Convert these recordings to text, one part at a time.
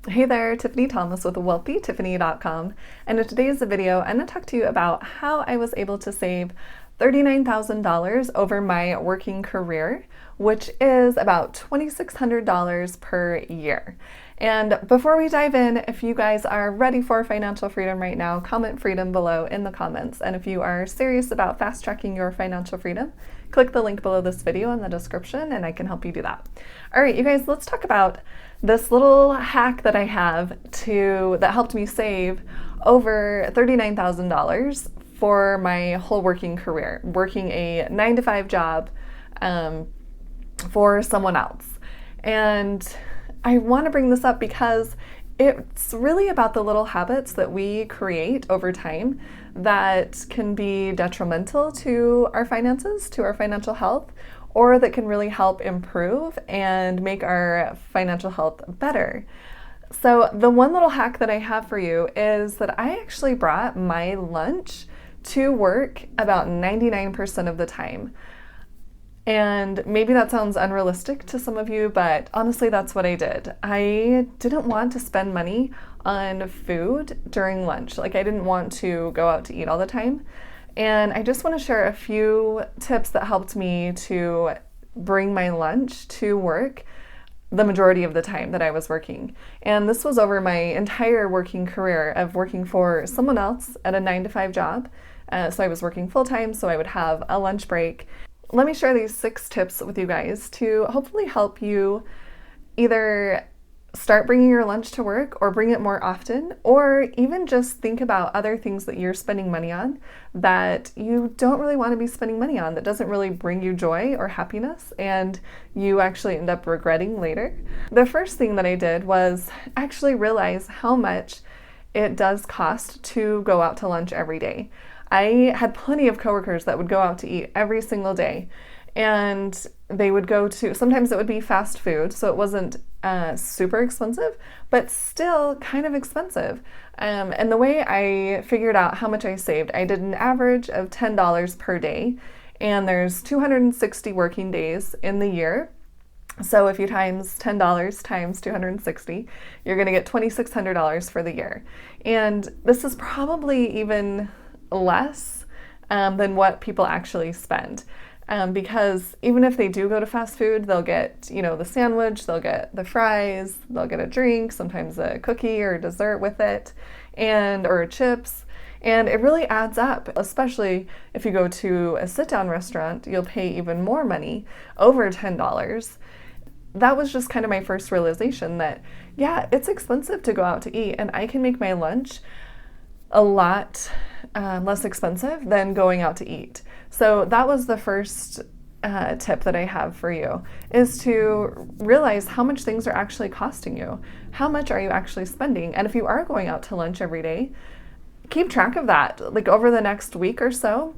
Hey there, Tiffany Thomas with wealthytiffany.com, and in today's video, I'm going to talk to you about how I was able to save $39,000 over my working career, which is about $2,600 per year. And before we dive in, if you guys are ready for financial freedom right now, comment freedom below in the comments. And if you are serious about fast tracking your financial freedom, click the link below this video in the description and I can help you do that. All right, you guys, let's talk about this little hack that I have that helped me save over $39,000 for my whole working career, working a 9-to-5 job for someone else. And I want to bring this up because it's really about the little habits that we create over time that can be detrimental to our finances, to our financial health, or that can really help improve and make our financial health better. So the one little hack that I have for you is that I actually brought my lunch to work about 99% of the time. And maybe that sounds unrealistic to some of you, but honestly, that's what I did. I didn't want to spend money on food during lunch. Like, I didn't want to go out to eat all the time. And I just want to share a few tips that helped me to bring my lunch to work the majority of the time that I was working. And this was over my entire working career of working for someone else at a 9-to-5 job. So I was working full time, so I would have a lunch break. Let me share these 6 tips with you guys to hopefully help you either start bringing your lunch to work or bring it more often, or even just think about other things that you're spending money on that you don't really want to be spending money on, that doesn't really bring you joy or happiness, and you actually end up regretting later. The first thing that I did was actually realize how much it does cost to go out to lunch every day. I had plenty of coworkers that would go out to eat every single day, and they would go to, sometimes it would be fast food, so it wasn't super expensive, but still kind of expensive. And the way I figured out how much I saved, I did an average of $10 per day, and there's 260 working days in the year. So if you times $10 times 260, you're going to get $2,600 for the year. And this is probably even less than what people actually spend. Because even if they do go to fast food, they'll get, the sandwich, they'll get the fries, they'll get a drink, sometimes a cookie or dessert with it, or chips. And it really adds up, especially if you go to a sit-down restaurant, you'll pay even more money, over $10. That was just kind of my first realization that, yeah, it's expensive to go out to eat, and I can make my lunch a lot less expensive than going out to eat. So that was the first tip that I have for you, is to realize how much things are actually costing you. How much are you actually spending? And if you are going out to lunch every day, keep track of that, like over the next week or so,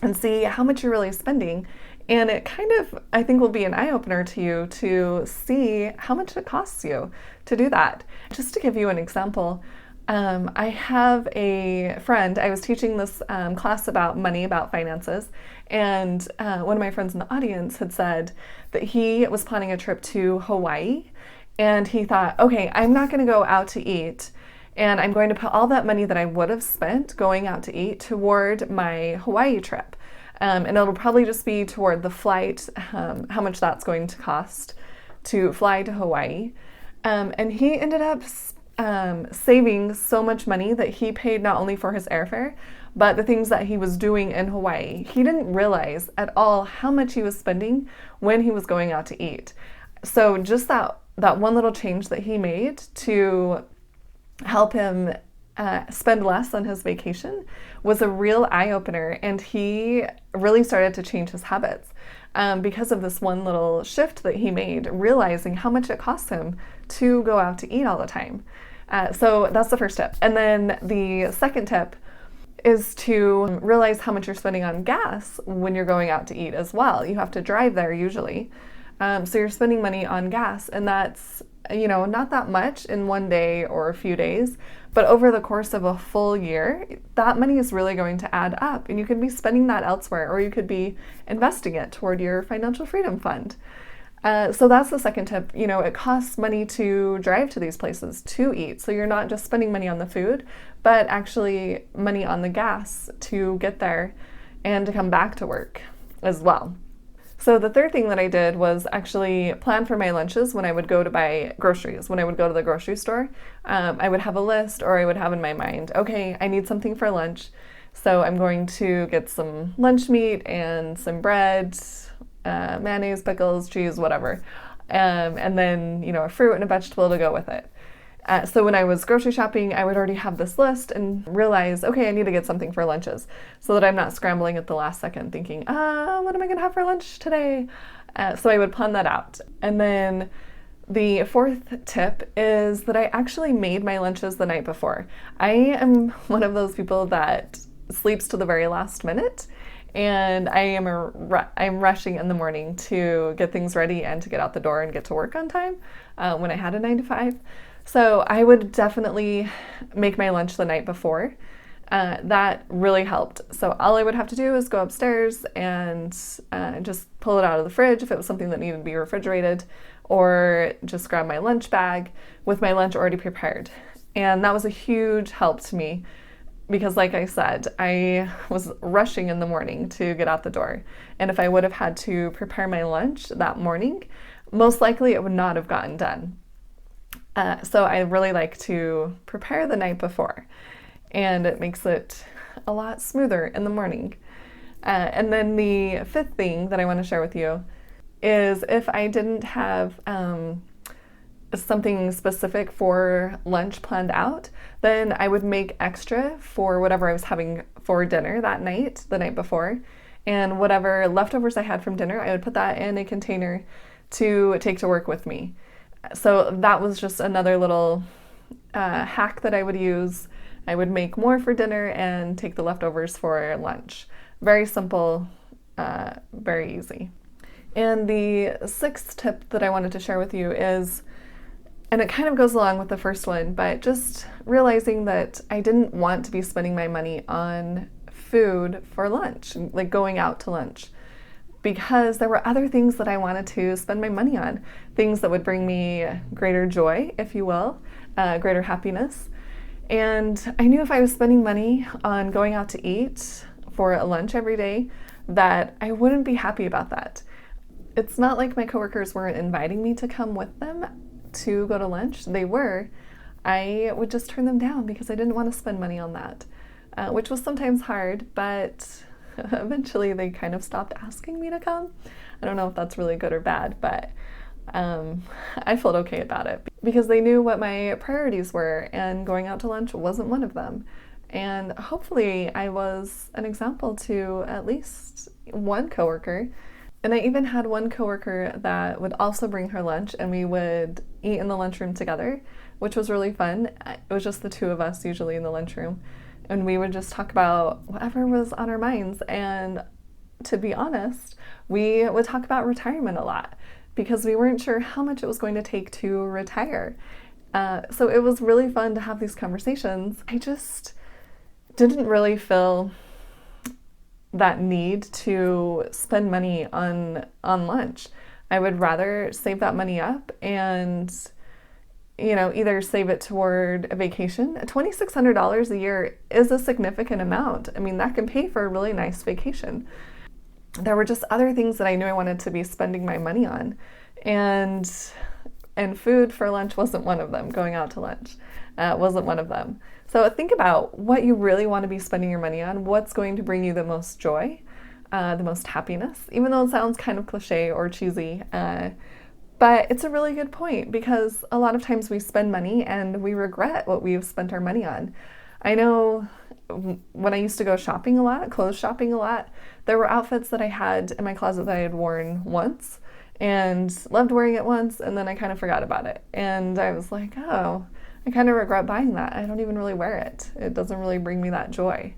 and see how much you're really spending. And it kind of, I think, will be an eye-opener to you to see how much it costs you to do that. Just to give you an example, I have a friend, I was teaching this class about money, about finances, and one of my friends in the audience had said that he was planning a trip to Hawaii, and he thought, okay, I'm not going to go out to eat, and I'm going to put all that money that I would have spent going out to eat toward my Hawaii trip. And it'll probably just be toward the flight, how much that's going to cost to fly to Hawaii. And he ended up saving so much money that he paid not only for his airfare, but the things that he was doing in Hawaii. He didn't realize at all how much he was spending when he was going out to eat. So just that one little change that he made to help him spend less on his vacation was a real eye-opener, and he really started to change his habits because of this one little shift that he made, realizing how much it costs him to go out to eat all the time. So that's the first tip. And then the second tip is to realize how much you're spending on gas when you're going out to eat as well. You have to drive there usually. So you're spending money on gas, and that's, not that much in one day or a few days, but over the course of a full year, that money is really going to add up, and you could be spending that elsewhere, or you could be investing it toward your financial freedom fund. So that's the second tip. You know, it costs money to drive to these places to eat. So you're not just spending money on the food, but actually money on the gas to get there and to come back to work as well. So the third thing that I did was actually plan for my lunches when I would go to buy groceries. When I would go to the grocery store, I would have a list, or I would have in my mind, okay, I need something for lunch. So I'm going to get some lunch meat and some bread, mayonnaise, pickles, cheese, whatever. And then, you know, a fruit and a vegetable to go with it. So when I was grocery shopping, I would already have this list and realize, okay, I need to get something for lunches so that I'm not scrambling at the last second thinking, what am I going to have for lunch today? So I would plan that out. And then the fourth tip is that I actually made my lunches the night before. I am one of those people that sleeps to the very last minute. And I'm rushing in the morning to get things ready and to get out the door and get to work on time when I had a 9 to 5. So I would definitely make my lunch the night before. That really helped. So all I would have to do is go upstairs and just pull it out of the fridge if it was something that needed to be refrigerated, or just grab my lunch bag with my lunch already prepared. And that was a huge help to me because, like I said, I was rushing in the morning to get out the door. And if I would have had to prepare my lunch that morning, most likely it would not have gotten done. So I really like to prepare the night before, and it makes it a lot smoother in the morning. And then the fifth thing that I want to share with you is if I didn't have something specific for lunch planned out, then I would make extra for whatever I was having for dinner that night, the night before. And whatever leftovers I had from dinner, I would put that in a container to take to work with me. So that was just another little hack that I would use. I would make more for dinner and take the leftovers for lunch. Very simple, very easy. And the sixth tip that I wanted to share with you is, and it kind of goes along with the first one, but just realizing that I didn't want to be spending my money on food for lunch, like going out to lunch, because there were other things that I wanted to spend my money on, things that would bring me greater joy, if you will, greater happiness. And I knew if I was spending money on going out to eat for a lunch every day, that I wouldn't be happy about that. It's not like my coworkers weren't inviting me to come with them to go to lunch. They were. I would just turn them down because I didn't want to spend money on that, which was sometimes hard, but eventually they kind of stopped asking me to come. I don't know if that's really good or bad, but I felt okay about it because they knew what my priorities were, and going out to lunch wasn't one of them. And hopefully I was an example to at least one coworker. And I even had one coworker that would also bring her lunch, and we would eat in the lunchroom together, which was really fun. It was just the two of us usually in the lunchroom. And we would just talk about whatever was on our minds. And to be honest, we would talk about retirement a lot because we weren't sure how much it was going to take to retire. So it was really fun to have these conversations. I just didn't really feel that need to spend money on lunch. I would rather save that money up and either save it toward a vacation. $2,600 a year is a significant amount. I mean, that can pay for a really nice vacation. There were just other things that I knew I wanted to be spending my money on. And food for lunch wasn't one of them. Going out to lunch wasn't one of them. So think about what you really want to be spending your money on. What's going to bring you the most joy, the most happiness, even though it sounds kind of cliche or cheesy. But it's a really good point because a lot of times we spend money and we regret what we've spent our money on. I know when I used to go shopping a lot, clothes shopping a lot, there were outfits that I had in my closet that I had worn once and loved wearing it once, and then I kind of forgot about it. And I was like, oh, I kind of regret buying that. I don't even really wear it. It doesn't really bring me that joy.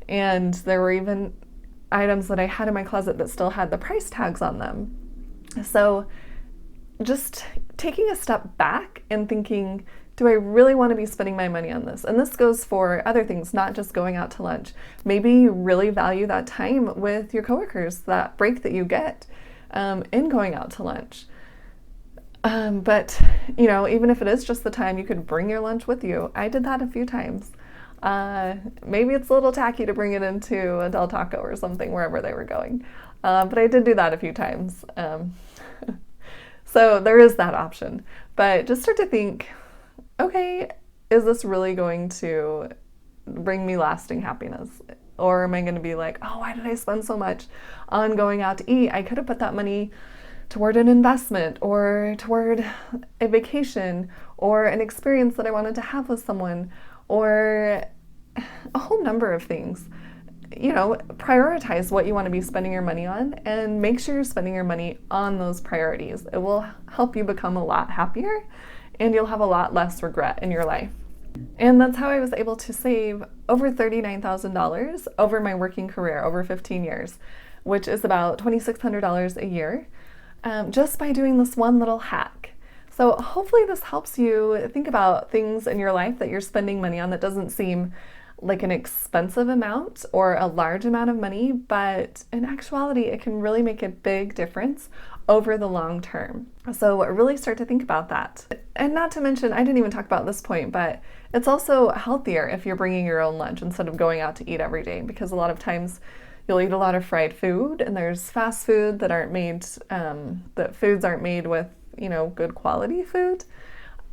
And there were even items that I had in my closet that still had the price tags on them. So just taking a step back and thinking, do I really want to be spending my money on this? And this goes for other things, not just going out to lunch. Maybe you really value that time with your coworkers, that break that you get. in going out to lunch. But, even if it is just the time, you could bring your lunch with you. I did that a few times. Maybe it's a little tacky to bring it into a Del Taco or something, wherever they were going. But I did do that a few times. So there is that option. But just start to think, okay, is this really going to bring me lasting happiness? Or am I going to be like, oh, why did I spend so much on going out to eat? I could have put that money toward an investment or toward a vacation or an experience that I wanted to have with someone or a whole number of things. Prioritize what you want to be spending your money on and make sure you're spending your money on those priorities. It will help you become a lot happier and you'll have a lot less regret in your life. And that's how I was able to save over $39,000 over my working career, over 15 years, which is about $2,600 a year, just by doing this one little hack. So hopefully this helps you think about things in your life that you're spending money on that doesn't seem like an expensive amount or a large amount of money, but in actuality, it can really make a big difference over the long term. So really start to think about that. And not to mention, I didn't even talk about this point, but it's also healthier if you're bringing your own lunch instead of going out to eat every day, because a lot of times you'll eat a lot of fried food and there's fast food that foods aren't made with, good quality food.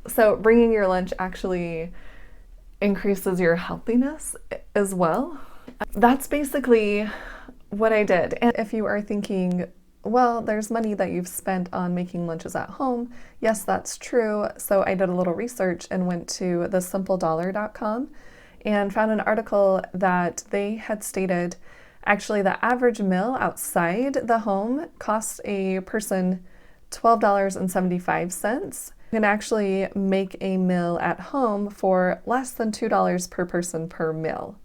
So bringing your lunch actually increases your healthiness as well. That's basically what I did. And if you are thinking, well, there's money that you've spent on making lunches at home. Yes, that's true. So I did a little research and went to thesimpledollar.com and found an article that they had stated actually the average meal outside the home costs a person $12.75. You can actually make a meal at home for less than $2 per person per meal.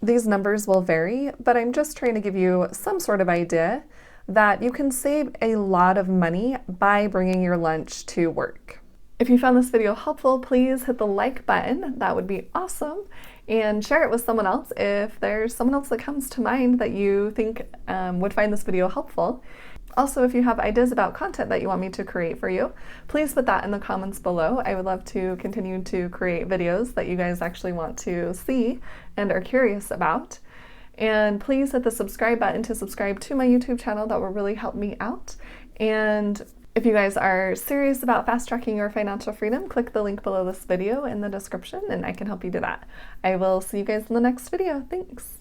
These numbers will vary, but I'm just trying to give you some sort of idea that you can save a lot of money by bringing your lunch to work. If you found this video helpful, please hit the like button. That would be awesome. And share it with someone else if there's someone else that comes to mind that you think would find this video helpful. Also, if you have ideas about content that you want me to create for you, please put that in the comments below. I would love to continue to create videos that you guys actually want to see and are curious about. And please hit the subscribe button to subscribe to my YouTube channel. That will really help me out. And if you guys are serious about fast-tracking your financial freedom, click the link below this video in the description and I can help you do that. I will see you guys in the next video. Thanks.